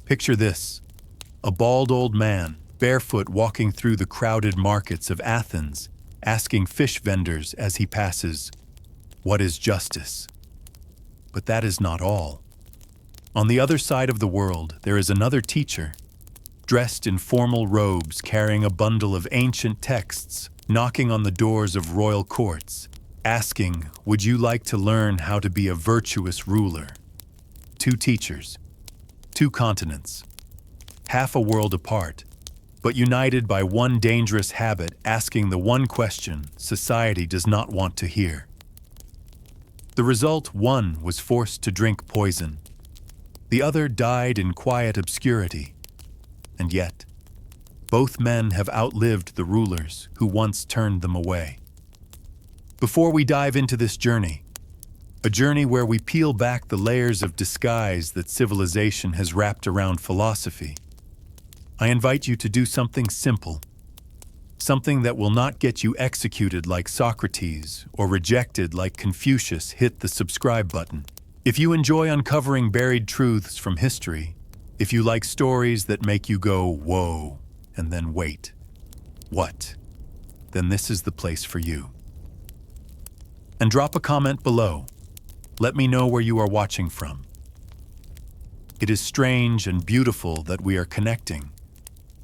Picture this: a bald old man, barefoot, walking through the crowded markets of Athens, asking fish vendors as he passes, "What is justice?" But that is not all. On the other side of the world, there is another teacher, dressed in formal robes, carrying a bundle of ancient texts, knocking on the doors of royal courts, asking, "Would you like to learn how to be a virtuous ruler?" Two teachers, two continents, half a world apart, but united by one dangerous habit, asking the one question society does not want to hear. The result: one was forced to drink poison. The other died in quiet obscurity. And yet, both men have outlived the rulers who once turned them away. Before we dive into this journey, a journey where we peel back the layers of disguise that civilization has wrapped around philosophy, I invite you to do something simple, something that will not get you executed like Socrates or rejected like Confucius. Hit the subscribe button. If you enjoy uncovering buried truths from history, if you like stories that make you go, "Whoa," and then wait, "What?" then this is the place for you. And drop a comment below. Let me know where you are watching from. It is strange and beautiful that we are connecting,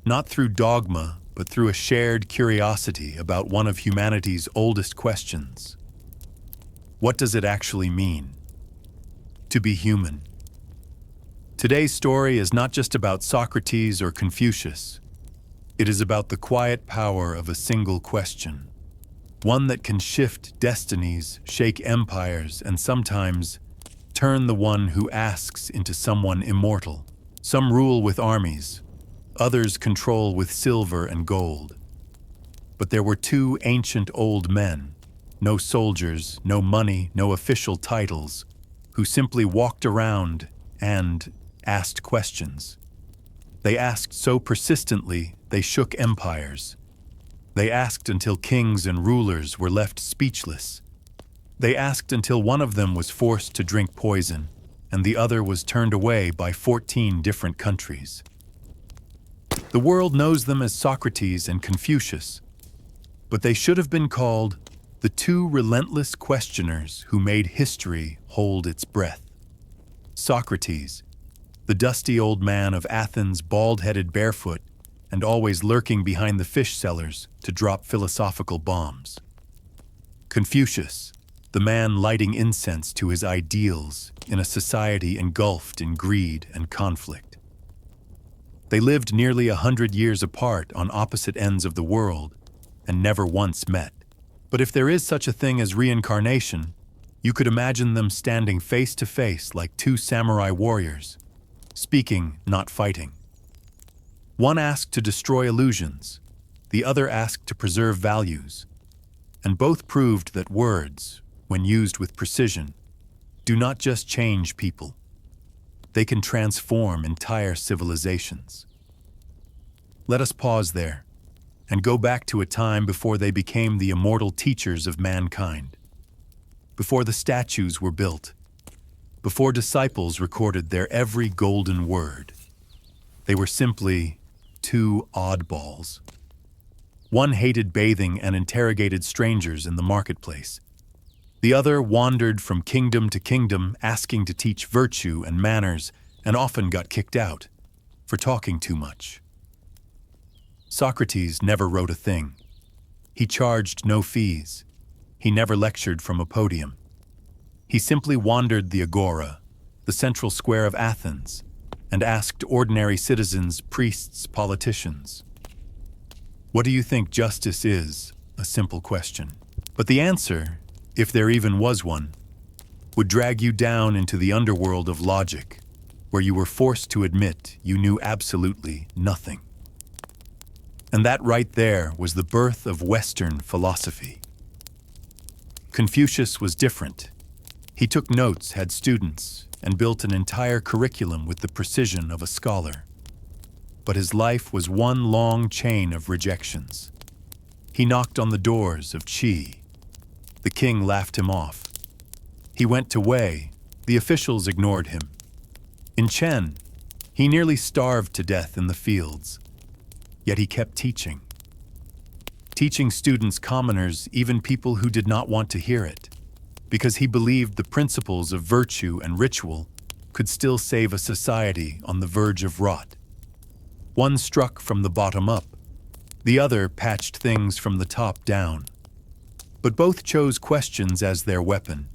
not through dogma, but through a shared curiosity about one of humanity's oldest questions. What does it actually mean to be human? Today's story is not just about Socrates or Confucius. It is about the quiet power of a single question, one that can shift destinies, shake empires, and sometimes turn the one who asks into someone immortal. Some rule with armies, others control with silver and gold. But there were two ancient old men, no soldiers, no money, no official titles, who simply walked around and asked questions. They asked so persistently they shook empires. They asked until kings and rulers were left speechless. They asked until one of them was forced to drink poison, and the other was turned away by 14 different countries. The world knows them as Socrates and Confucius, but they should have been called the two relentless questioners who made history hold its breath. Socrates, the dusty old man of Athens, bald-headed, barefoot, and always lurking behind the fish sellers to drop philosophical bombs. Confucius, the man lighting incense to his ideals in a society engulfed in greed and conflict. They lived nearly 100 years apart on opposite ends of the world and never once met. But if there is such a thing as reincarnation, you could imagine them standing face to face like two samurai warriors, speaking, not fighting. One asked to destroy illusions, the other asked to preserve values, and both proved that words, when used with precision, do not just change people. They can transform entire civilizations. Let us pause there and go back to a time before they became the immortal teachers of mankind, before the statues were built, before disciples recorded their every golden word. They were simply two oddballs. One hated bathing and interrogated strangers in the marketplace. The other wandered from kingdom to kingdom, asking to teach virtue and manners, and often got kicked out for talking too much. Socrates never wrote a thing. He charged no fees. He never lectured from a podium. He simply wandered the agora, the central square of Athens, and asked ordinary citizens, priests, politicians, "What do you think justice is?" A simple question. But the answer, if there even was one, would drag you down into the underworld of logic, where you were forced to admit you knew absolutely nothing. And that right there was the birth of Western philosophy. Confucius was different. He took notes, had students, and built an entire curriculum with the precision of a scholar. But his life was one long chain of rejections. He knocked on the doors of Qi. The king laughed him off. He went to Wei. The officials ignored him. In Chen, He nearly starved to death in the fields, yet he kept teaching. Teaching students, commoners, even people who did not want to hear it, because he believed the principles of virtue and ritual could still save a society on the verge of rot. One struck from the bottom up, the other patched things from the top down. But both chose questions as their weapon,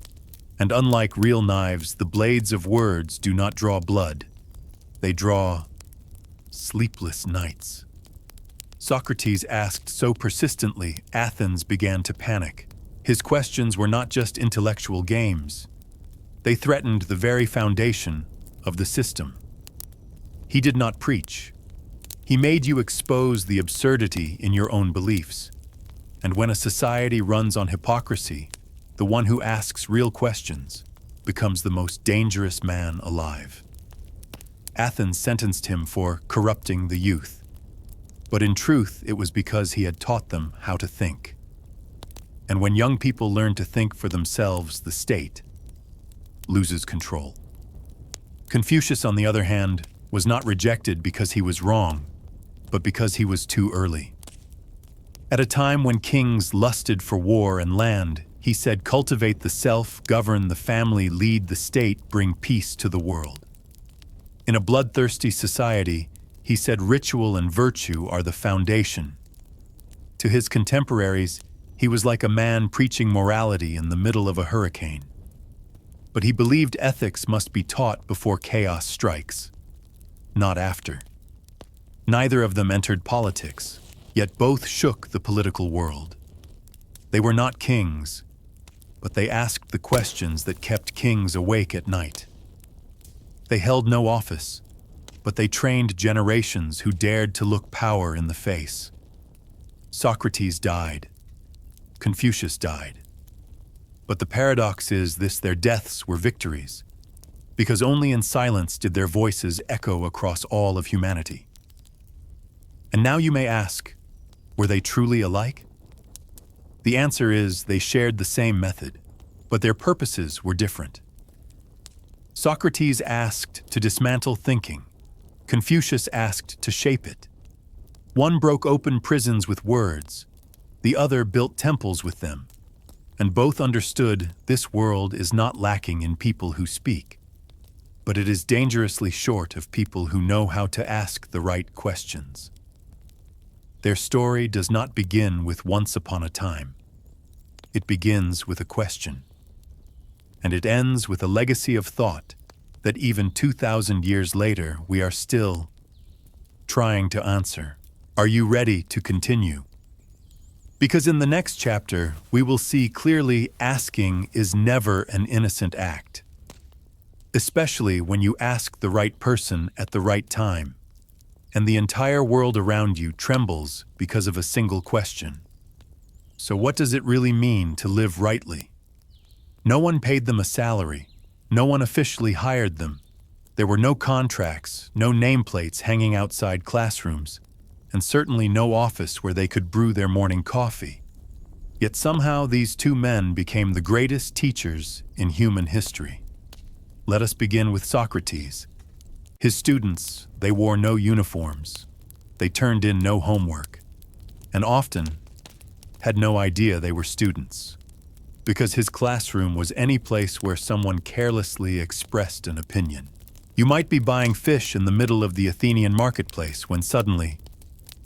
and unlike real knives, the blades of words do not draw blood. They draw sleepless nights. Socrates asked so persistently, Athens began to panic. His questions were not just intellectual games. They threatened the very foundation of the system. He did not preach. He made you expose the absurdity in your own beliefs. And when a society runs on hypocrisy, the one who asks real questions becomes the most dangerous man alive. Athens sentenced him for corrupting the youth. But in truth, it was because he had taught them how to think. And when young people learn to think for themselves, the state loses control. Confucius, on the other hand, was not rejected because he was wrong, but because he was too early. At a time when kings lusted for war and land, he said, cultivate the self, govern the family, lead the state, bring peace to the world. In a bloodthirsty society, he said ritual and virtue are the foundation. To his contemporaries, he was like a man preaching morality in the middle of a hurricane. But he believed ethics must be taught before chaos strikes, not after. Neither of them entered politics, yet both shook the political world. They were not kings, but they asked the questions that kept kings awake at night. They held no office, but they trained generations who dared to look power in the face. Socrates died. Confucius died. But the paradox is this: their deaths were victories, because only in silence did their voices echo across all of humanity. And now you may ask, were they truly alike? The answer is they shared the same method, but their purposes were different. Socrates asked to dismantle thinking. Confucius asked to shape it. One broke open prisons with words, the other built temples with them. And both understood this world is not lacking in people who speak, but it is dangerously short of people who know how to ask the right questions. Their story does not begin with once upon a time. It begins with a question. And it ends with a legacy of thought that even 2,000 years later we are still trying to answer. Are you ready to continue? Because in the next chapter, we will see clearly asking is never an innocent act, especially when you ask the right person at the right time, and the entire world around you trembles because of a single question. So what does it really mean to live rightly? No one paid them a salary. No one officially hired them. There were no contracts, no nameplates hanging outside classrooms, and certainly no office where they could brew their morning coffee. Yet somehow these two men became the greatest teachers in human history. Let us begin with Socrates. His students, they wore no uniforms. They turned in no homework, and often had no idea they were students, because his classroom was any place where someone carelessly expressed an opinion. You might be buying fish in the middle of the Athenian marketplace when suddenly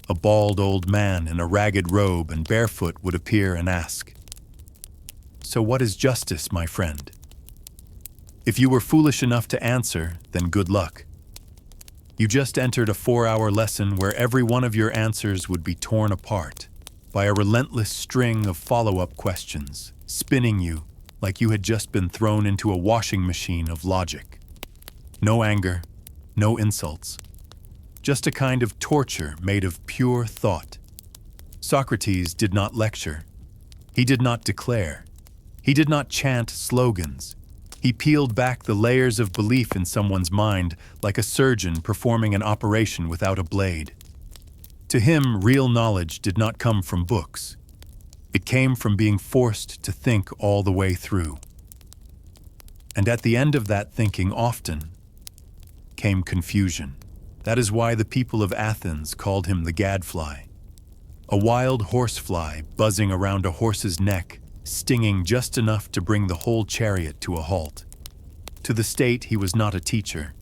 a bald old man in a ragged robe and barefoot would appear and ask, "So what is justice, my friend?" If you were foolish enough to answer, then good luck. You just entered a 4-hour lesson where every one of your answers would be torn apart by a relentless string of follow-up questions, spinning you like you had just been thrown into a washing machine of logic. No anger, no insults. Just a kind of torture made of pure thought. Socrates did not lecture. He did not declare. He did not chant slogans. He peeled back the layers of belief in someone's mind like a surgeon performing an operation without a blade. To him, real knowledge did not come from books. It came from being forced to think all the way through. And at the end of that thinking often came confusion. That is why the people of Athens called him the gadfly, a wild horsefly buzzing around a horse's neck, stinging just enough to bring the whole chariot to a halt. To the state, he was not a teacher.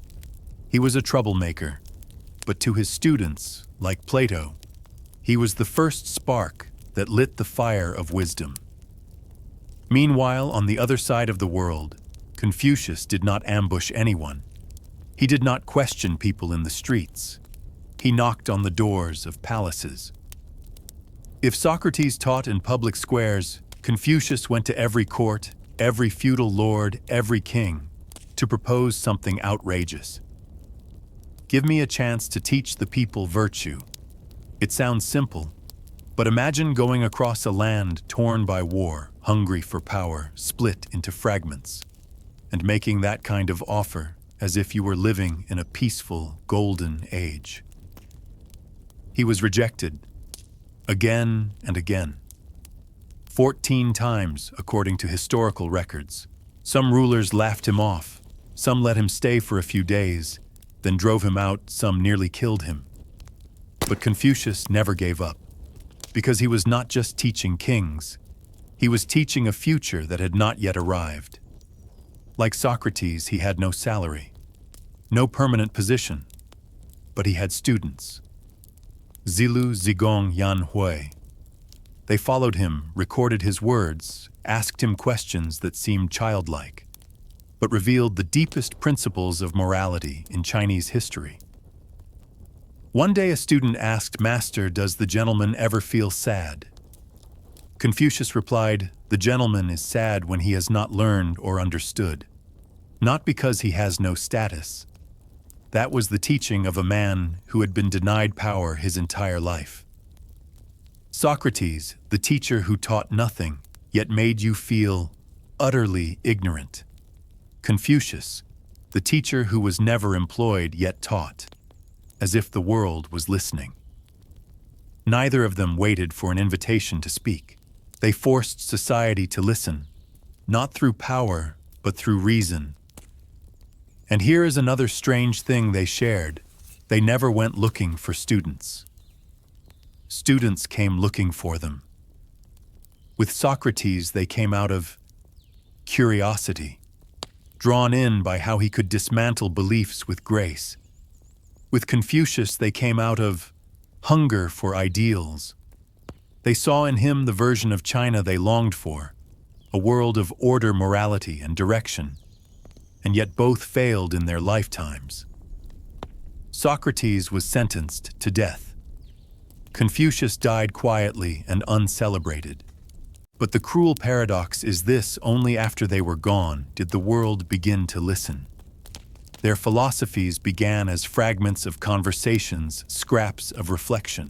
He was a troublemaker. But to his students, like Plato, he was the first spark that lit the fire of wisdom. Meanwhile, on the other side of the world, Confucius did not ambush anyone. He did not question people in the streets. He knocked on the doors of palaces. If Socrates taught in public squares, Confucius went to every court, every feudal lord, every king, to propose something outrageous. Give me a chance to teach the people virtue. It sounds simple, but imagine going across a land torn by war, hungry for power, split into fragments, and making that kind of offer as if you were living in a peaceful, golden age. He was rejected, again and again. 14 times, according to historical records. Some rulers laughed him off, some let him stay for a few days, then drove him out, some nearly killed him. But Confucius never gave up, because he was not just teaching kings, he was teaching a future that had not yet arrived. Like Socrates, he had no salary, no permanent position, but he had students. Zilu, Zigong, Yan Hui. They followed him, recorded his words, asked him questions that seemed childlike, but revealed the deepest principles of morality in Chinese history. One day a student asked, "Master, does the gentleman ever feel sad?" Confucius replied, "The gentleman is sad when he has not learned or understood, not because he has no status." That was the teaching of a man who had been denied power his entire life. Socrates, the teacher who taught nothing, yet made you feel utterly ignorant. Confucius, the teacher who was never employed yet taught, as if the world was listening. Neither of them waited for an invitation to speak. They forced society to listen, not through power, but through reason. And here is another strange thing they shared. They never went looking for students. Students came looking for them. With Socrates, they came out of curiosity, drawn in by how he could dismantle beliefs with grace. With Confucius, they came out of hunger for ideals. They saw in him the version of China they longed for, a world of order, morality, and direction. And yet both failed in their lifetimes. Socrates was sentenced to death. Confucius died quietly and uncelebrated. But the cruel paradox is this: only after they were gone did the world begin to listen. Their philosophies began as fragments of conversations, scraps of reflection.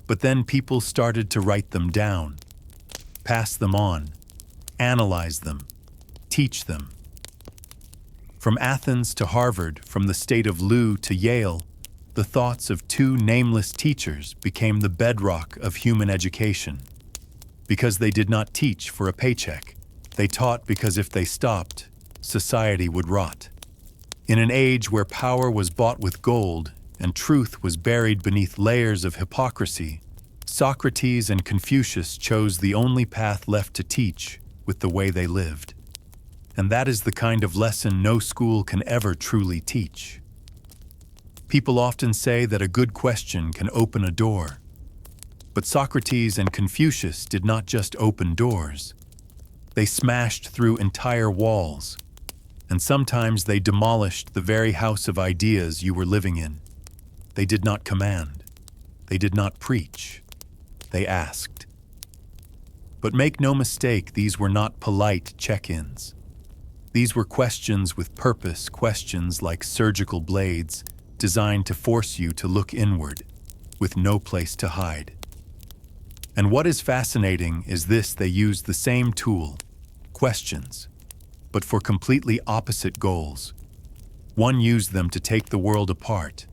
But then people started to write them down, pass them on, analyze them, teach them. From Athens to Harvard, from the state of Lu to Yale, the thoughts of two nameless teachers became the bedrock of human education. Because they did not teach for a paycheck, they taught because if they stopped, society would rot. In an age where power was bought with gold and truth was buried beneath layers of hypocrisy, Socrates and Confucius chose the only path left to teach with the way they lived. And that is the kind of lesson no school can ever truly teach. People often say that a good question can open a door. But Socrates and Confucius did not just open doors. They smashed through entire walls, and sometimes they demolished the very house of ideas you were living in. They did not command. They did not preach. They asked. But make no mistake, these were not polite check-ins. These were questions with purpose, questions like surgical blades designed to force you to look inward, with no place to hide. And what is fascinating is this: they used the same tool, questions, but for completely opposite goals. One used them to take the world apart.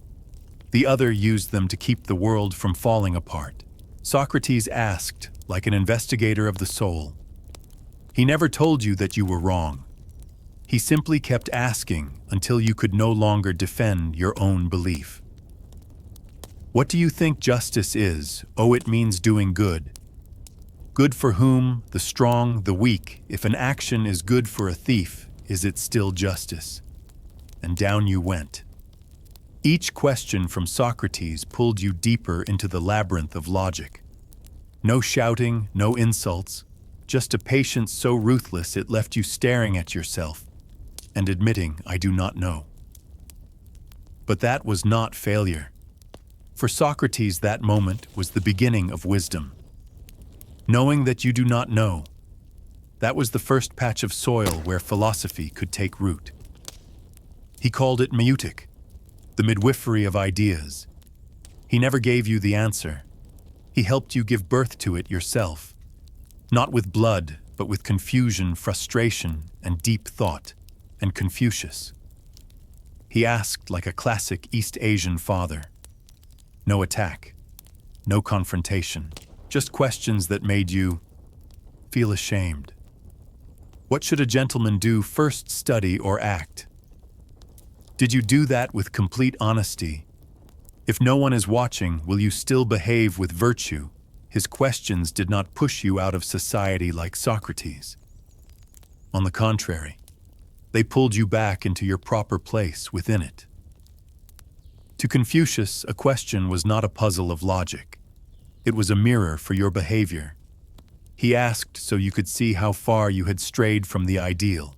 The other used them to keep the world from falling apart. Socrates asked, like an investigator of the soul. He never told you that you were wrong. He simply kept asking until you could no longer defend your own belief. What do you think justice is? Oh, it means doing good. Good for whom? The strong, the weak. If an action is good for a thief, is it still justice? And down you went. Each question from Socrates pulled you deeper into the labyrinth of logic. No shouting, no insults, just a patience so ruthless it left you staring at yourself and admitting, I do not know. But that was not failure. For Socrates, that moment was the beginning of wisdom. Knowing that you do not know, that was the first patch of soil where philosophy could take root. He called it meutic, the midwifery of ideas. He never gave you the answer. He helped you give birth to it yourself, not with blood, but with confusion, frustration, and deep thought. And Confucius. He asked like a classic East Asian father. No attack, no confrontation, just questions that made you feel ashamed. What should a gentleman do? First study or act? Did you do that with complete honesty? If no one is watching, will you still behave with virtue? His questions did not push you out of society like Socrates. On the contrary, they pulled you back into your proper place within it. To Confucius, a question was not a puzzle of logic. It was a mirror for your behavior. He asked so you could see how far you had strayed from the ideal.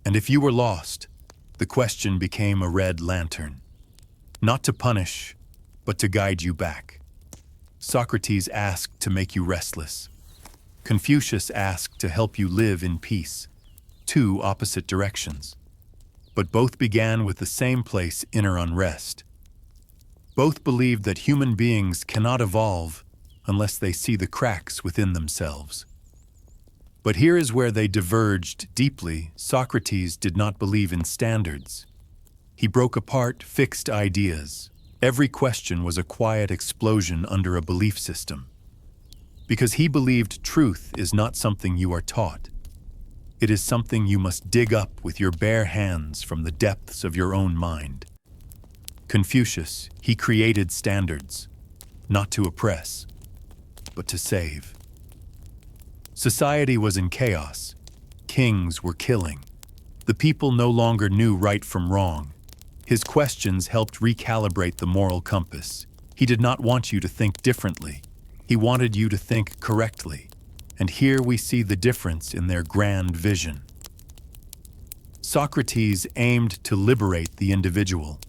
And if you were lost, the question became a red lantern. Not to punish, but to guide you back. Socrates asked to make you restless. Confucius asked to help you live in peace. Two opposite directions. But both began with the same place, inner unrest. Both believed that human beings cannot evolve unless they see the cracks within themselves. But here is where they diverged deeply. Socrates did not believe in standards. He broke apart fixed ideas. Every question was a quiet explosion under a belief system. Because he believed truth is not something you are taught. It is something you must dig up with your bare hands from the depths of your own mind. Confucius, he created standards, not to oppress, but to save. Society was in chaos. Kings were killing. The people no longer knew right from wrong. His questions helped recalibrate the moral compass. He did not want you to think differently. He wanted you to think correctly. And here we see the difference in their grand vision. Socrates aimed to liberate the individual.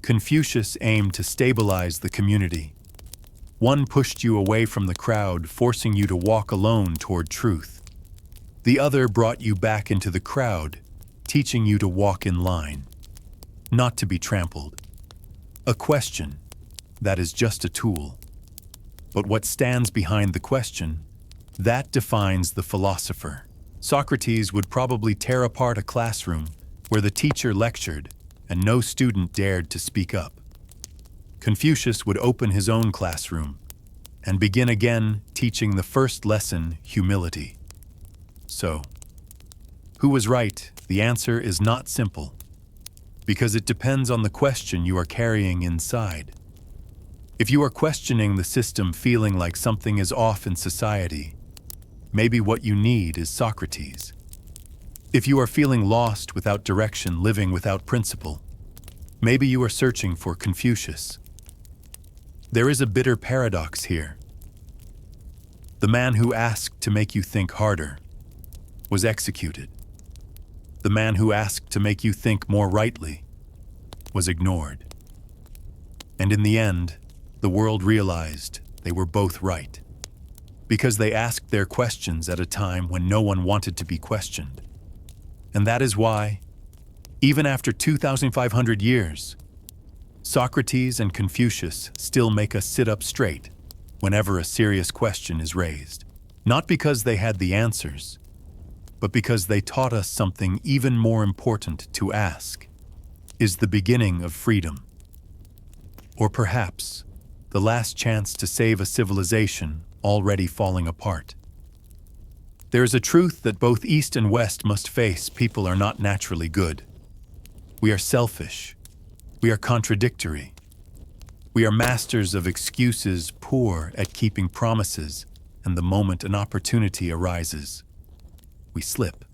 Confucius aimed to stabilize the community. One pushed you away from the crowd, forcing you to walk alone toward truth. The other brought you back into the crowd, teaching you to walk in line, not to be trampled. A question, that is just a tool. But what stands behind the question, that defines the philosopher. Socrates would probably tear apart a classroom where the teacher lectured and no student dared to speak up. Confucius would open his own classroom and begin again teaching the first lesson, humility. So, who was right? The answer is not simple, because it depends on the question you are carrying inside. If you are questioning the system, feeling like something is off in society, maybe what you need is Socrates. If you are feeling lost without direction, living without principle, maybe you are searching for Confucius. There is a bitter paradox here. The man who asked to make you think harder was executed. The man who asked to make you think more rightly was ignored. And in the end, the world realized they were both right, because they asked their questions at a time when no one wanted to be questioned. And that is why, even after 2,500 years, Socrates and Confucius still make us sit up straight whenever a serious question is raised. Not because they had the answers, but because they taught us something even more important to ask. Is the beginning of freedom, or perhaps the last chance to save a civilization already falling apart? There is a truth that both East and West must face. People are not naturally good. We are selfish. We are contradictory. We are masters of excuses, poor at keeping promises, and the moment an opportunity arises, we slip.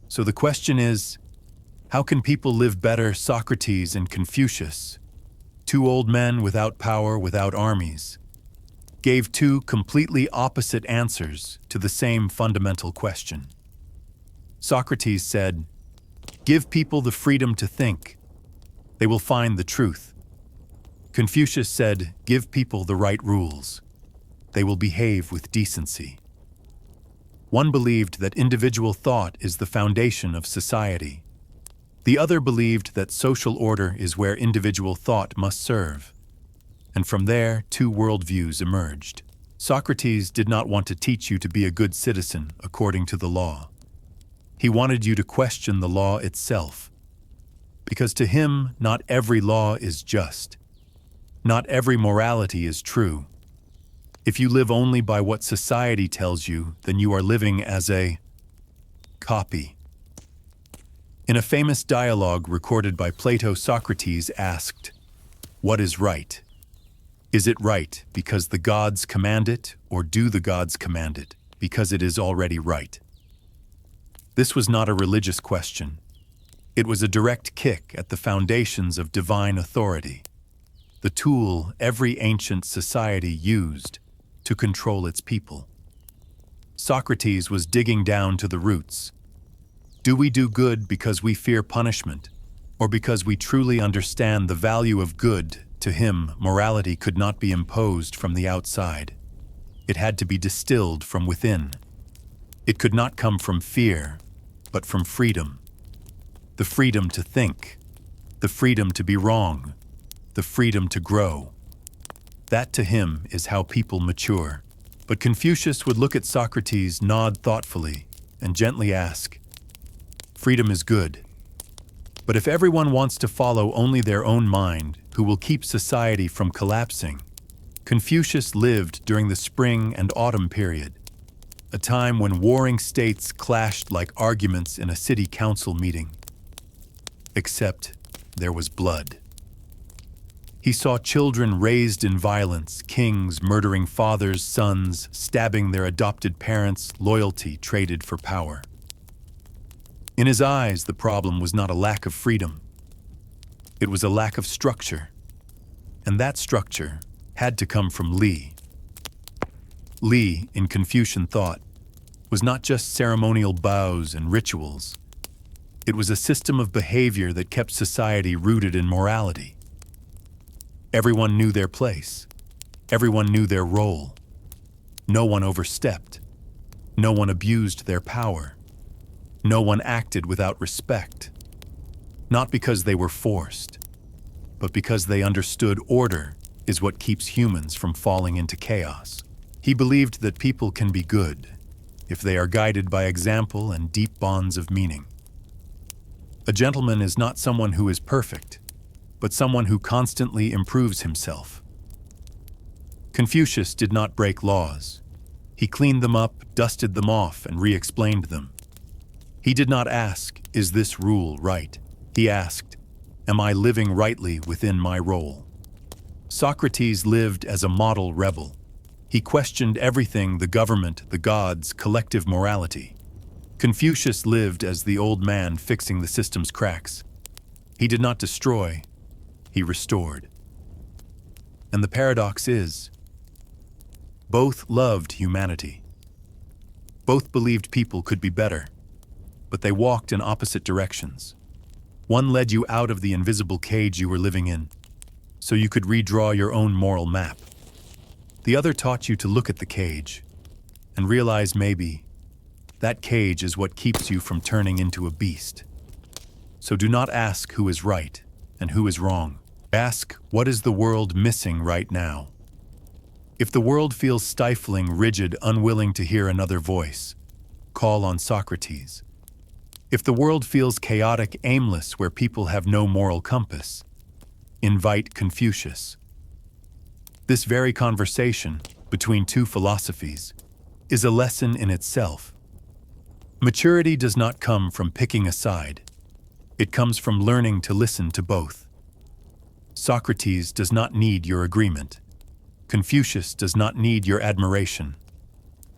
So the question is, how can people live better? Socrates and Confucius, two old men without power, without armies, gave two completely opposite answers to the same fundamental question. Socrates said, "Give people the freedom to think. They will find the truth." Confucius said, "Give people the right rules. They will behave with decency." One believed that individual thought is the foundation of society. The other believed that social order is where individual thought must serve. And from there, two worldviews emerged. Socrates did not want to teach you to be a good citizen according to the law. He wanted you to question the law itself. Because to him, not every law is just. Not every morality is true. If you live only by what society tells you, then you are living as a copy. In a famous dialogue recorded by Plato, Socrates asked, "What is right? Is it right because the gods command it, or do the gods command it because it is already right?" This was not a religious question. It was a direct kick at the foundations of divine authority, the tool every ancient society used to control its people. Socrates was digging down to the roots. Do we do good because we fear punishment, or because we truly understand the value of good? To him, morality could not be imposed from the outside. It had to be distilled from within. It could not come from fear, but from freedom. The freedom to think, the freedom to be wrong, the freedom to grow. That to him is how people mature. But Confucius would look at Socrates, nod thoughtfully, and gently ask, "Freedom is good. But if everyone wants to follow only their own mind, who will keep society from collapsing?" Confucius lived during the spring and autumn period, a time when warring states clashed like arguments in a city council meeting. Except there was blood. He saw children raised in violence, kings murdering fathers, sons, stabbing their adopted parents, loyalty traded for power. In his eyes, the problem was not a lack of freedom. It was a lack of structure. And that structure had to come from Li. Li, in Confucian thought, was not just ceremonial bows and rituals. It was a system of behavior that kept society rooted in morality. Everyone knew their place. Everyone knew their role. No one overstepped. No one abused their power. No one acted without respect. Not because they were forced, but because they understood order is what keeps humans from falling into chaos. He believed that people can be good if they are guided by example and deep bonds of meaning. A gentleman is not someone who is perfect, but someone who constantly improves himself. Confucius did not break laws. He cleaned them up, dusted them off, and re-explained them. He did not ask, "Is this rule right?" He asked, "Am I living rightly within my role?" Socrates lived as a model rebel. He questioned everything: the government, the gods, collective morality. Confucius lived as the old man fixing the system's cracks. He did not destroy, he restored. And the paradox is, both loved humanity. Both believed people could be better, but they walked in opposite directions. One led you out of the invisible cage you were living in, so you could redraw your own moral map. The other taught you to look at the cage and realize maybe that cage is what keeps you from turning into a beast. So do not ask who is right and who is wrong. Ask, what is the world missing right now? If the world feels stifling, rigid, unwilling to hear another voice, call on Socrates. If the world feels chaotic, aimless, where people have no moral compass, invite Confucius. This very conversation between two philosophies is a lesson in itself. Maturity does not come from picking a side. It comes from learning to listen to both. Socrates does not need your agreement. Confucius does not need your admiration.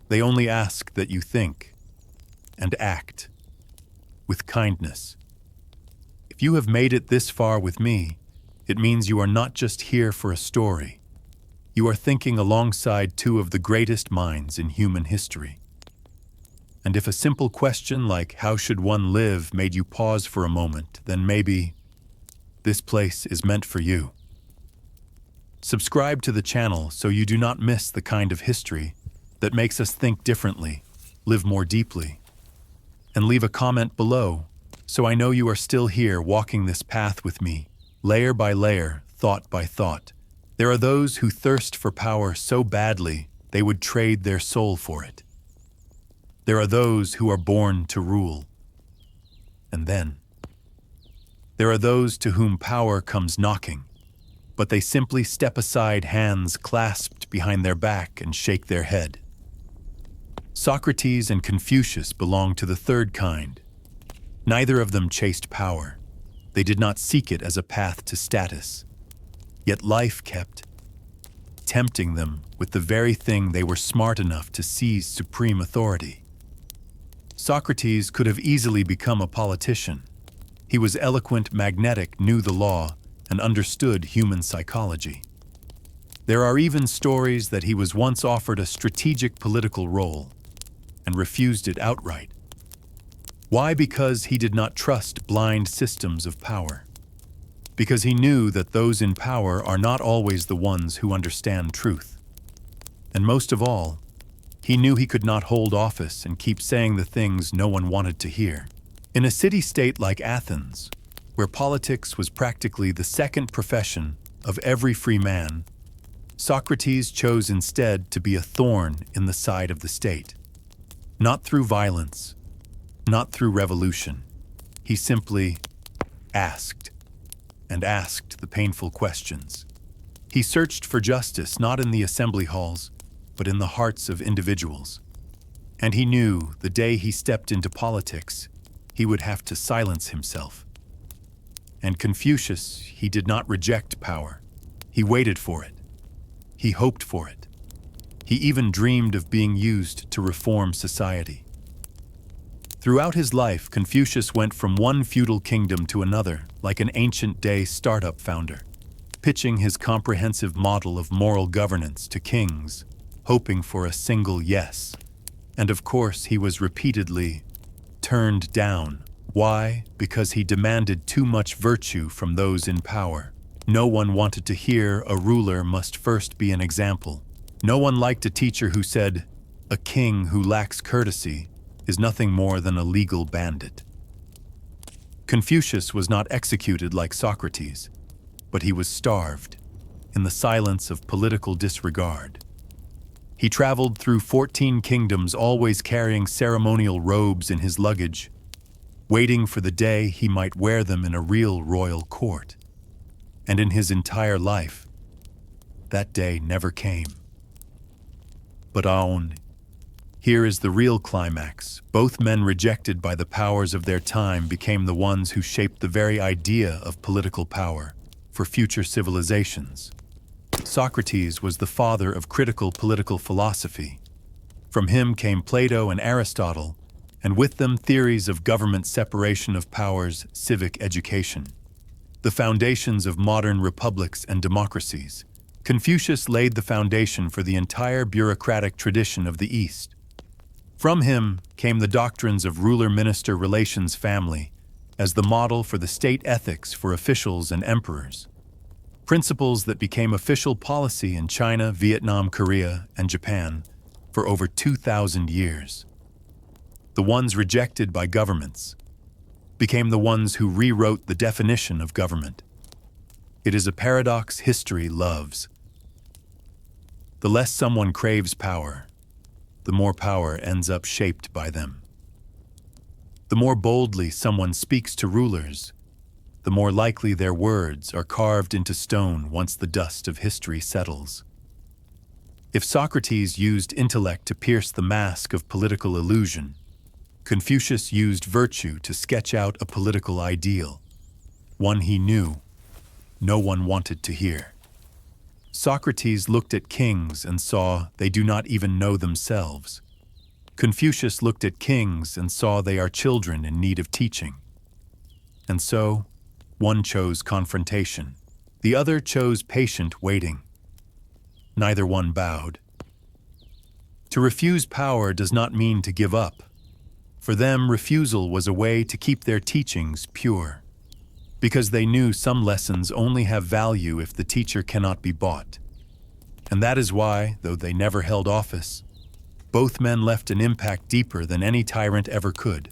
They only ask that you think and act with kindness. If you have made it this far with me, it means you are not just here for a story. You are thinking alongside two of the greatest minds in human history. And if a simple question like "how should one live" made you pause for a moment, then maybe this place is meant for you. Subscribe to the channel so you do not miss the kind of history that makes us think differently, live more deeply. And leave a comment below so I know you are still here walking this path with me, layer by layer, thought by thought. There are those who thirst for power so badly they would trade their soul for it. There are those who are born to rule. And then there are those to whom power comes knocking, but they simply step aside, hands clasped behind their back, and shake their head. Socrates and Confucius belong to the third kind. Neither of them chased power. They did not seek it as a path to status. Yet life kept tempting them with the very thing they were smart enough to seize supreme authority. Socrates could have easily become a politician. He was eloquent, magnetic, knew the law, and understood human psychology. There are even stories that he was once offered a strategic political role and refused it outright. Why? Because he did not trust blind systems of power. Because he knew that those in power are not always the ones who understand truth. And most of all, he knew he could not hold office and keep saying the things no one wanted to hear. In a city-state like Athens, where politics was practically the second profession of every free man, Socrates chose instead to be a thorn in the side of the state. Not through violence, not through revolution. He simply asked, and asked the painful questions. He searched for justice not in the assembly halls, but in the hearts of individuals. And he knew the day he stepped into politics, he would have to silence himself. And Confucius, he did not reject power. He waited for it. He hoped for it. He even dreamed of being used to reform society. Throughout his life, Confucius went from one feudal kingdom to another like an ancient-day startup founder, pitching his comprehensive model of moral governance to kings, hoping for a single yes. And of course, he was repeatedly turned down. Why? Because he demanded too much virtue from those in power. No one wanted to hear a ruler must first be an example. No one liked a teacher who said, "A king who lacks courtesy is nothing more than a legal bandit." Confucius was not executed like Socrates, but he was starved in the silence of political disregard. He traveled through 14 kingdoms, always carrying ceremonial robes in his luggage, waiting for the day he might wear them in a real royal court. And in his entire life, that day never came. But Yawn. Here is the real climax. Both men rejected by the powers of their time became the ones who shaped the very idea of political power for future civilizations. Socrates was the father of critical political philosophy. From him came Plato and Aristotle, and with them theories of government separation of powers, civic education, the foundations of modern republics and democracies. Confucius laid the foundation for the entire bureaucratic tradition of the East. From him came the doctrines of ruler-minister relations family as the model for the state ethics for officials and emperors, principles that became official policy in China, Vietnam, Korea, and Japan for over 2,000 years. The ones rejected by governments became the ones who rewrote the definition of government. It is a paradox history loves. The less someone craves power, the more power ends up shaped by them. The more boldly someone speaks to rulers, the more likely their words are carved into stone once the dust of history settles. If Socrates used intellect to pierce the mask of political illusion, Confucius used virtue to sketch out a political ideal, one he knew no one wanted to hear. Socrates looked at kings and saw they do not even know themselves. Confucius looked at kings and saw they are children in need of teaching. And so, one chose confrontation. The other chose patient waiting. Neither one bowed. To refuse power does not mean to give up. For them, refusal was a way to keep their teachings pure, because they knew some lessons only have value if the teacher cannot be bought. And that is why, though they never held office, both men left an impact deeper than any tyrant ever could.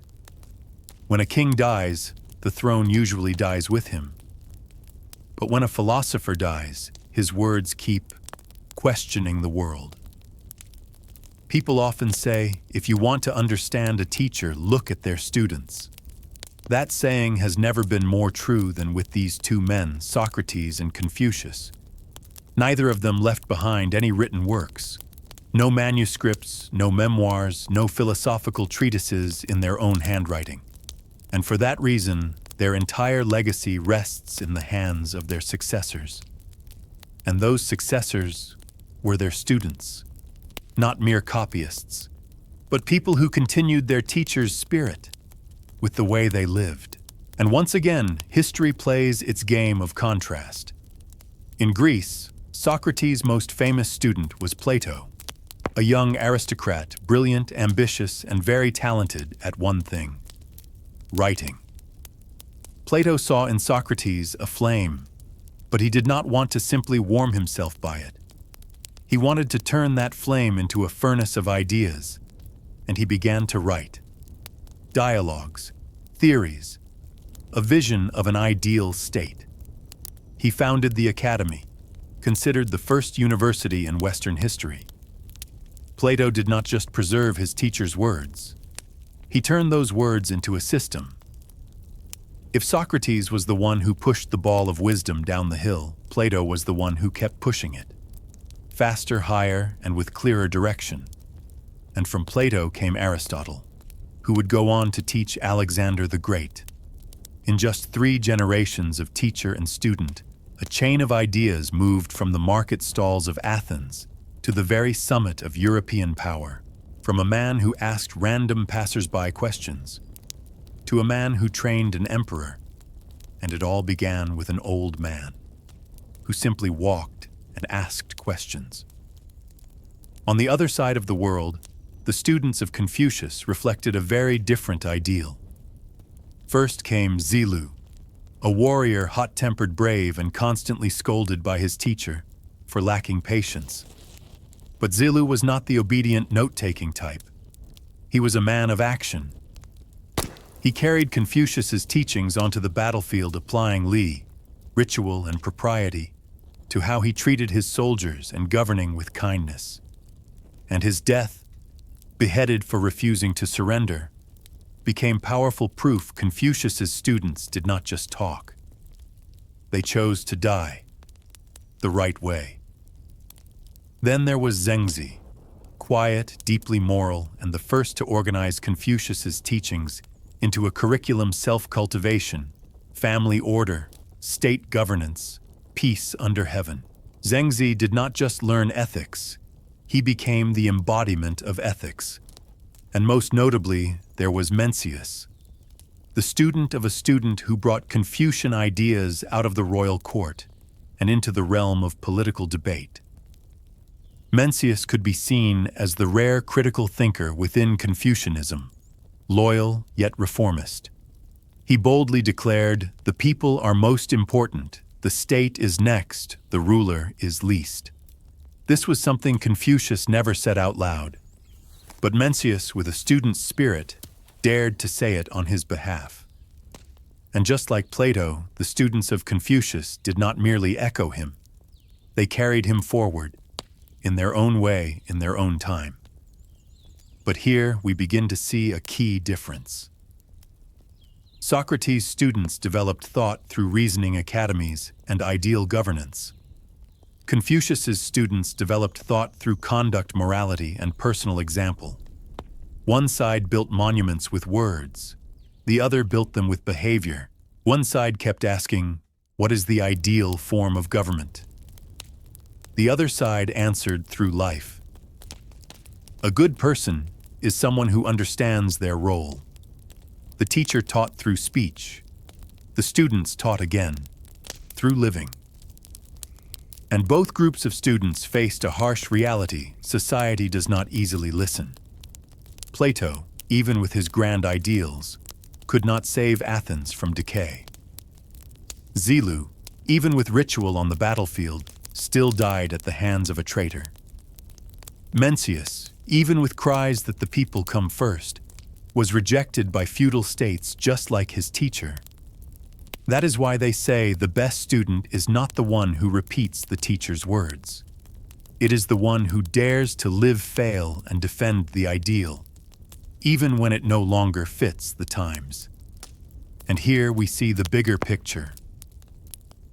When a king dies, the throne usually dies with him. But when a philosopher dies, his words keep questioning the world. People often say, if you want to understand a teacher, look at their students. That saying has never been more true than with these two men, Socrates and Confucius. Neither of them left behind any written works. No manuscripts, no memoirs, no philosophical treatises in their own handwriting. And for that reason, their entire legacy rests in the hands of their successors. And those successors were their students, not mere copyists, but people who continued their teacher's spirit with the way they lived. And once again, history plays its game of contrast. In Greece, Socrates' most famous student was Plato, a young aristocrat, brilliant, ambitious, and very talented at one thing: writing. Plato saw in Socrates a flame, but he did not want to simply warm himself by it. He wanted to turn that flame into a furnace of ideas, and he began to write. Dialogues, theories, a vision of an ideal state. He founded the Academy, considered the first university in Western history. Plato did not just preserve his teacher's words. He turned those words into a system. If Socrates was the one who pushed the ball of wisdom down the hill, Plato was the one who kept pushing it. Faster, higher, and with clearer direction. And from Plato came Aristotle, who would go on to teach Alexander the Great. In just 3 generations of teacher and student, a chain of ideas moved from the market stalls of Athens to the very summit of European power, from a man who asked random passers-by questions to a man who trained an emperor, and it all began with an old man who simply walked and asked questions. On the other side of the world, the students of Confucius reflected a very different ideal. First came Zilu, a warrior hot-tempered, brave, and constantly scolded by his teacher for lacking patience. But Zilu was not the obedient note-taking type. He was a man of action. He carried Confucius's teachings onto the battlefield, applying li, ritual and propriety, to how he treated his soldiers and governing with kindness. And his death, beheaded for refusing to surrender, became powerful proof Confucius's students did not just talk. They chose to die the right way. Then there was Zhengzi, quiet, deeply moral, and the first to organize Confucius's teachings into a curriculum: self-cultivation, family order, state governance, peace under heaven. Zhengzi did not just learn ethics, he became the embodiment of ethics. And most notably, there was Mencius, the student of a student who brought Confucian ideas out of the royal court and into the realm of political debate. Mencius could be seen as the rare critical thinker within Confucianism, loyal yet reformist. He boldly declared, "The people are most important, the state is next, the ruler is least." This was something Confucius never said out loud, but Mencius, with a student's spirit, dared to say it on his behalf. And just like Plato, the students of Confucius did not merely echo him. They carried him forward, in their own way, in their own time. But here we begin to see a key difference. Socrates' students developed thought through reasoning academies and ideal governance. Confucius's students developed thought through conduct morality and personal example. One side built monuments with words, the other built them with behavior. One side kept asking, "What is the ideal form of government?" The other side answered through life. A good person is someone who understands their role. The teacher taught through speech. The students taught again, through living. And both groups of students faced a harsh reality: society does not easily listen. Plato, even with his grand ideals, could not save Athens from decay. Zelu, even with ritual on the battlefield, still died at the hands of a traitor. Mencius, even with cries that the people come first, was rejected by feudal states just like his teacher. That is why they say the best student is not the one who repeats the teacher's words. It is the one who dares to live, fail, and defend the ideal, even when it no longer fits the times. And here we see the bigger picture.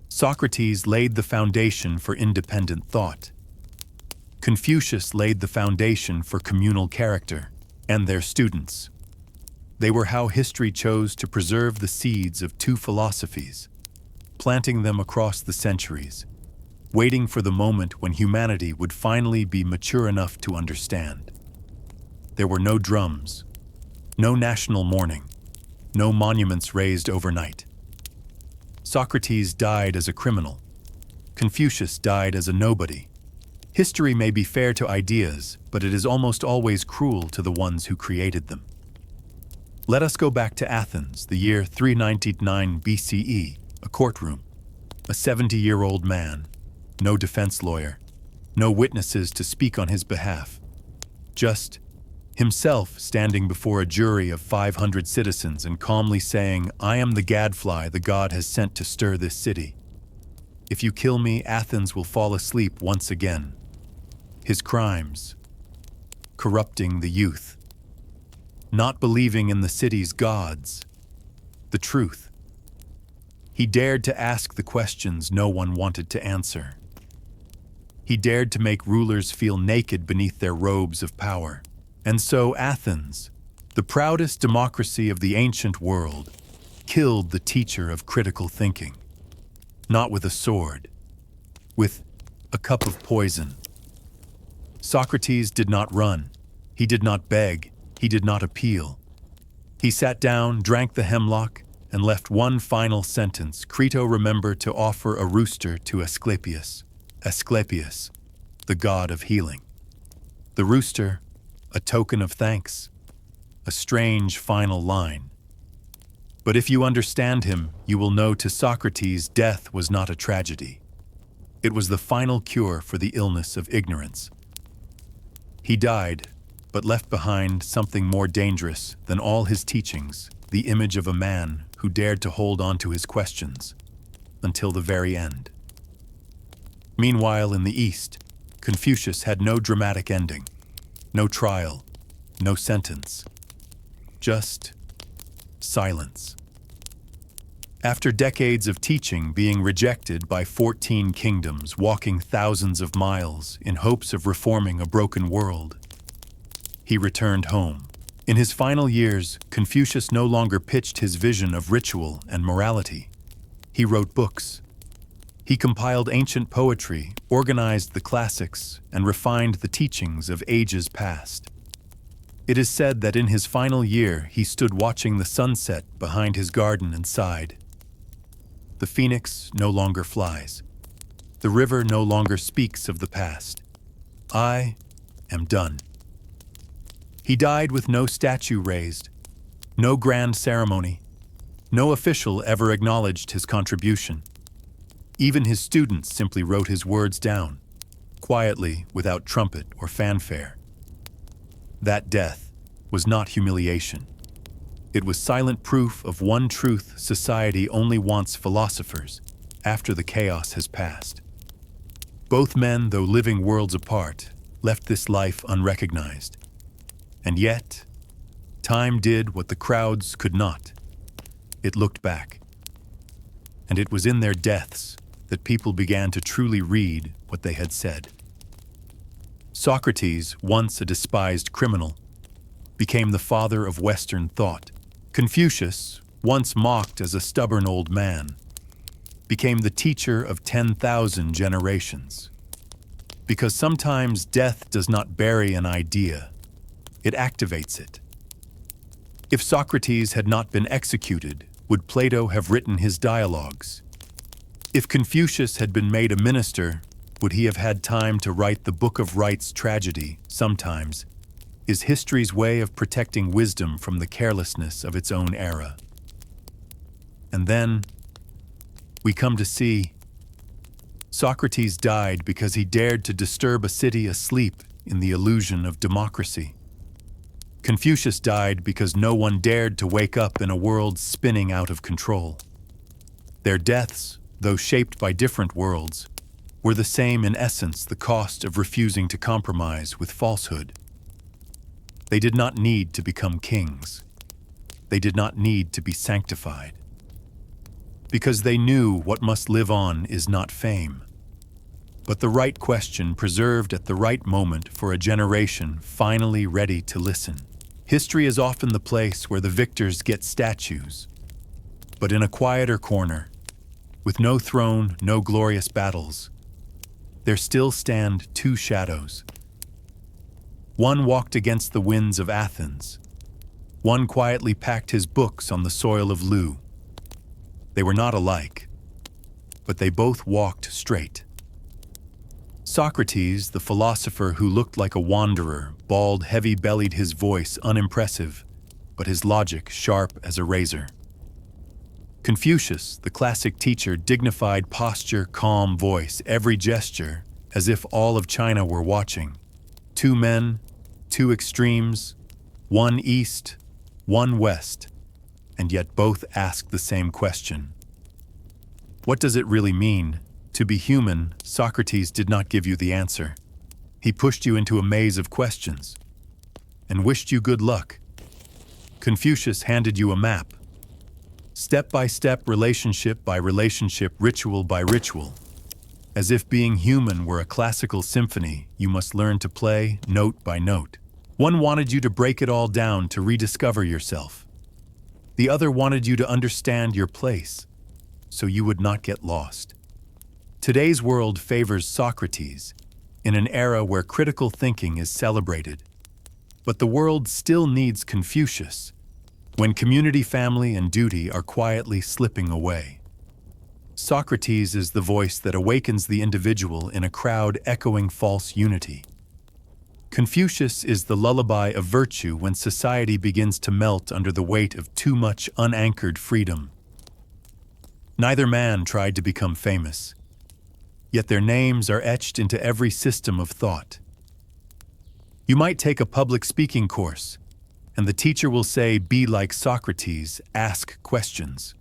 Socrates laid the foundation for independent thought. Confucius laid the foundation for communal character, and their students. They were how history chose to preserve the seeds of two philosophies, planting them across the centuries, waiting for the moment when humanity would finally be mature enough to understand. There were no drums, no national mourning, no monuments raised overnight. Socrates died as a criminal. Confucius died as a nobody. History may be fair to ideas, but it is almost always cruel to the ones who created them. Let us go back to Athens, the year 399 BCE, a courtroom. A 70-year-old man, no defense lawyer, no witnesses to speak on his behalf. Just himself standing before a jury of 500 citizens and calmly saying, "I am the gadfly the god has sent to stir this city. If you kill me, Athens will fall asleep once again." His crimes: corrupting the youth, not believing in the city's gods, the truth. He dared to ask the questions no one wanted to answer. He dared to make rulers feel naked beneath their robes of power. And so Athens, the proudest democracy of the ancient world, killed the teacher of critical thinking. Not with a sword, with a cup of poison. Socrates did not run. He did not beg. He did not appeal. He sat down, drank the hemlock, and left one final sentence: "Crito, remember to offer a rooster to Asclepius. Asclepius, the god of healing." The rooster, a token of thanks. A strange final line. But if you understand him, you will know to Socrates death was not a tragedy. It was the final cure for the illness of ignorance. He died, but left behind something more dangerous than all his teachings: the image of a man who dared to hold on to his questions until the very end. Meanwhile, in the East, Confucius had no dramatic ending, no trial, no sentence, just silence. After decades of teaching, being rejected by 14 kingdoms, walking thousands of miles in hopes of reforming a broken world, he returned home. In his final years, Confucius no longer pitched his vision of ritual and morality. He wrote books. He compiled ancient poetry, organized the classics, and refined the teachings of ages past. It is said that in his final year, he stood watching the sunset behind his garden and sighed. The phoenix no longer flies. The river no longer speaks of the past. I am done. He died with no statue raised, no grand ceremony. No official ever acknowledged his contribution. Even his students simply wrote his words down, quietly, without trumpet or fanfare. That death was not humiliation. It was silent proof of one truth: society only wants philosophers after the chaos has passed. Both men, though living worlds apart, left this life unrecognized. And yet, time did what the crowds could not. It looked back. And it was in their deaths that people began to truly read what they had said. Socrates, once a despised criminal, became the father of Western thought. Confucius, once mocked as a stubborn old man, became the teacher of 10,000 generations. Because sometimes death does not bury an idea, it activates it. If Socrates had not been executed, would Plato have written his dialogues? If Confucius had been made a minister, would he have had time to write the Book of Rites tragedy? Sometimes is history's way of protecting wisdom from the carelessness of its own era. And then we come to see Socrates died because he dared to disturb a city asleep in the illusion of democracy. Confucius died because no one dared to wake up in a world spinning out of control. Their deaths, though shaped by different worlds, were the same in essence, the cost of refusing to compromise with falsehood. They did not need to become kings. They did not need to be sanctified. Because they knew what must live on is not fame, but the right question preserved at the right moment for a generation finally ready to listen. History is often the place where the victors get statues, but in a quieter corner, with no throne, no glorious battles, there still stand two shadows. One walked against the winds of Athens. One quietly packed his books on the soil of Lu. They were not alike, but they both walked straight. Socrates, the philosopher who looked like a wanderer, bald, heavy-bellied, his voice unimpressive, but his logic sharp as a razor. Confucius, the classic teacher, dignified posture, calm voice, every gesture as if all of China were watching. Two men, two extremes, one east, one west, and yet both ask the same question. What does it really mean to be human? Socrates did not give you the answer. He pushed you into a maze of questions and wished you good luck. Confucius handed you a map. Step by step, relationship by relationship, ritual by ritual. As if being human were a classical symphony you must learn to play note by note. One wanted you to break it all down to rediscover yourself. The other wanted you to understand your place, so you would not get lost. Today's world favors Socrates in an era where critical thinking is celebrated. But the world still needs Confucius when community, family, and duty are quietly slipping away. Socrates is the voice that awakens the individual in a crowd echoing false unity. Confucius is the lullaby of virtue when society begins to melt under the weight of too much unanchored freedom. Neither man tried to become famous, yet their names are etched into every system of thought. You might take a public speaking course, and the teacher will say, "Be like Socrates, ask questions."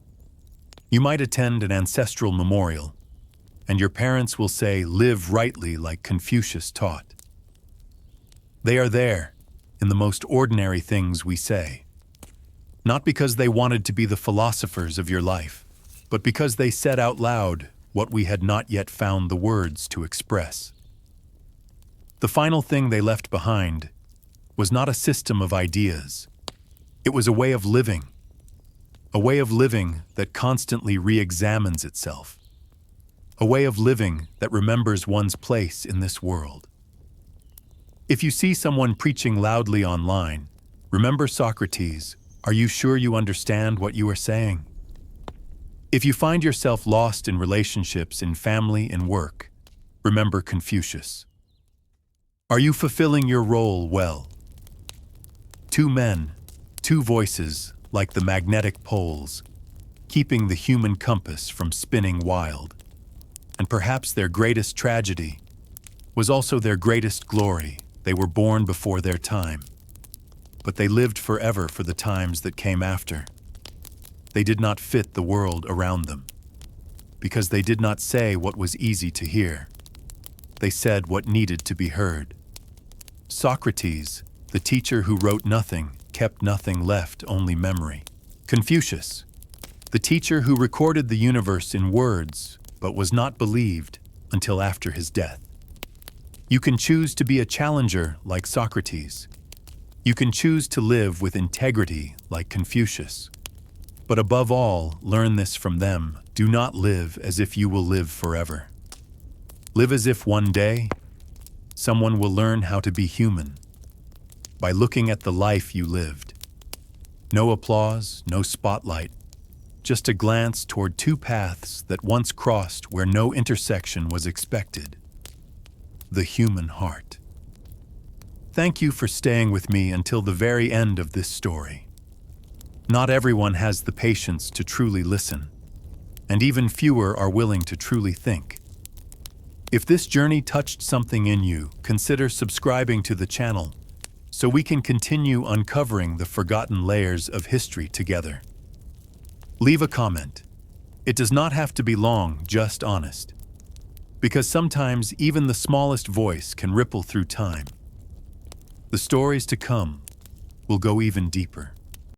You might attend an ancestral memorial, and your parents will say, "Live rightly like Confucius taught." They are there in the most ordinary things we say, not because they wanted to be the philosophers of your life, but because they said out loud what we had not yet found the words to express. The final thing they left behind was not a system of ideas. It was a way of living that constantly re-examines itself, a way of living that remembers one's place in this world. If you see someone preaching loudly online, remember Socrates. Are you sure you understand what you are saying? If you find yourself lost in relationships, in family, in work, remember Confucius. Are you fulfilling your role well? Two men, two voices, like the magnetic poles, keeping the human compass from spinning wild. And perhaps their greatest tragedy was also their greatest glory. They were born before their time, but they lived forever for the times that came after. They did not fit the world around them, because they did not say what was easy to hear. They said what needed to be heard. Socrates, the teacher who wrote nothing, kept nothing left, only memory. Confucius, the teacher who recorded the universe in words, but was not believed until after his death. You can choose to be a challenger like Socrates. You can choose to live with integrity like Confucius. But above all, learn this from them: do not live as if you will live forever. Live as if one day someone will learn how to be human by looking at the life you lived. No applause, no spotlight, just a glance toward two paths that once crossed where no intersection was expected: the human heart. Thank you for staying with me until the very end of this story. Not everyone has the patience to truly listen, and even fewer are willing to truly think. If this journey touched something in you, consider subscribing to the channel so we can continue uncovering the forgotten layers of history together. Leave a comment. It does not have to be long, just honest. Because sometimes even the smallest voice can ripple through time. The stories to come will go even deeper.